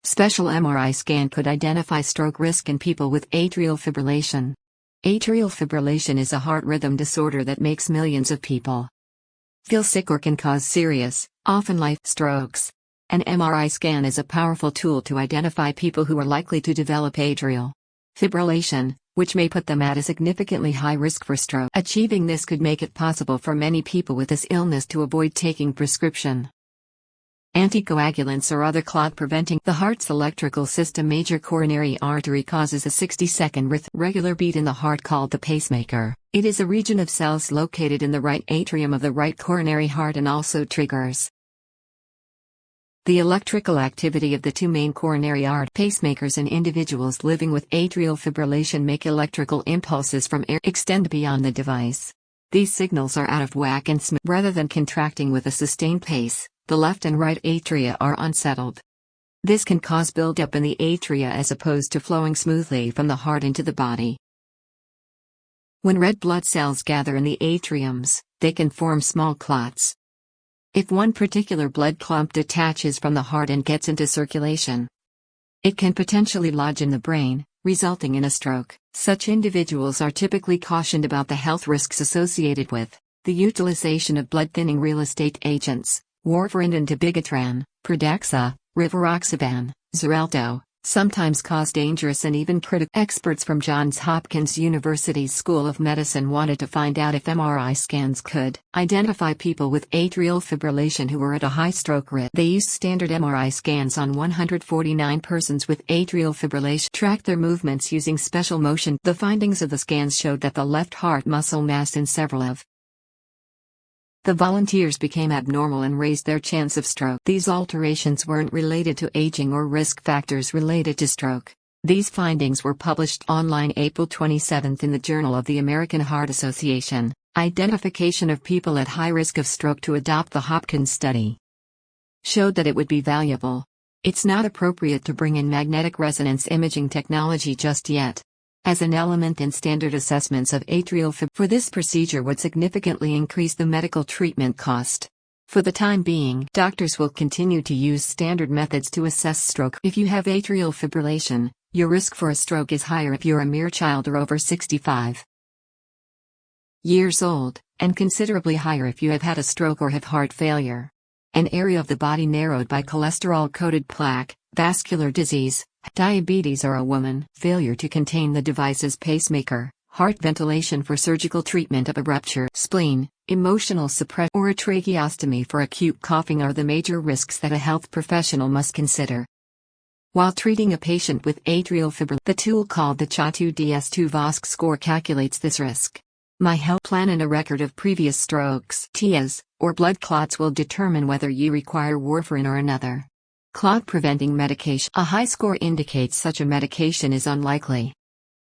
Special MRI scan could identify stroke risk in people with atrial fibrillation. Atrial fibrillation is a heart rhythm disorder that makes millions of people feel sick or can cause serious, often life strokes. An MRI scan is a powerful tool to identify people who are likely to develop atrial fibrillation, which may put them at a significantly high risk for stroke. Achieving this could make it possible for many people with this illness to avoid taking prescription anticoagulants or other clot-preventing. The heart's electrical system, major coronary artery, causes a 60-second regular beat in the heart called the pacemaker. It is a region of cells located in the right atrium of the right coronary heart and also triggers the electrical activity of the two main coronary artery pacemakers. In individuals living with atrial fibrillation, make electrical impulses from air extend beyond the device. These signals are out of whack and smooth. Rather than contracting with a sustained pace, the left and right atria are unsettled. This can cause buildup in the atria as opposed to flowing smoothly from the heart into the body. When red blood cells gather in the atriums, they can form small clots. If one particular blood clump detaches from the heart and gets into circulation, it can potentially lodge in the brain, resulting in a stroke. Such individuals are typically cautioned about the health risks associated with the utilization of blood-thinning real estate agents, warfarin and dabigatran, Pradaxa, rivaroxaban, Xarelto, sometimes cause dangerous and even critical. Experts from Johns Hopkins University's School of Medicine wanted to find out if MRI scans could identify people with atrial fibrillation who were at a high stroke risk. They used standard MRI scans on 149 persons with atrial fibrillation, tracked their movements using special motion. The findings of the scans showed that the left heart muscle mass in several of the volunteers became abnormal and raised their chance of stroke. These alterations weren't related to aging or risk factors related to stroke. These findings were published online April 27 in the Journal of the American Heart Association. Identification of people at high risk of stroke to adopt the Hopkins study showed that it would be valuable. It's not appropriate to bring in magnetic resonance imaging technology just yet, as an element in standard assessments of atrial fibrillation. For this procedure would significantly increase the medical treatment cost. For the time being, doctors will continue to use standard methods to assess stroke. If you have atrial fibrillation, your risk for a stroke is higher if you're a mere child or over 65 years old, and considerably higher if you have had a stroke or have heart failure. An area of the body narrowed by cholesterol-coated plaque, vascular disease, diabetes, or a woman, failure to contain the device's pacemaker, heart ventilation for surgical treatment of a rupture, spleen, emotional suppression, or a tracheostomy for acute coughing are the major risks that a health professional must consider while treating a patient with atrial fibrillation. The tool called the CHA2DS2 VOSC score calculates this risk. My health plan and a record of previous strokes, TIAs, or blood clots will determine whether you require warfarin or another clot-preventing medication. A high score indicates such a medication is unlikely.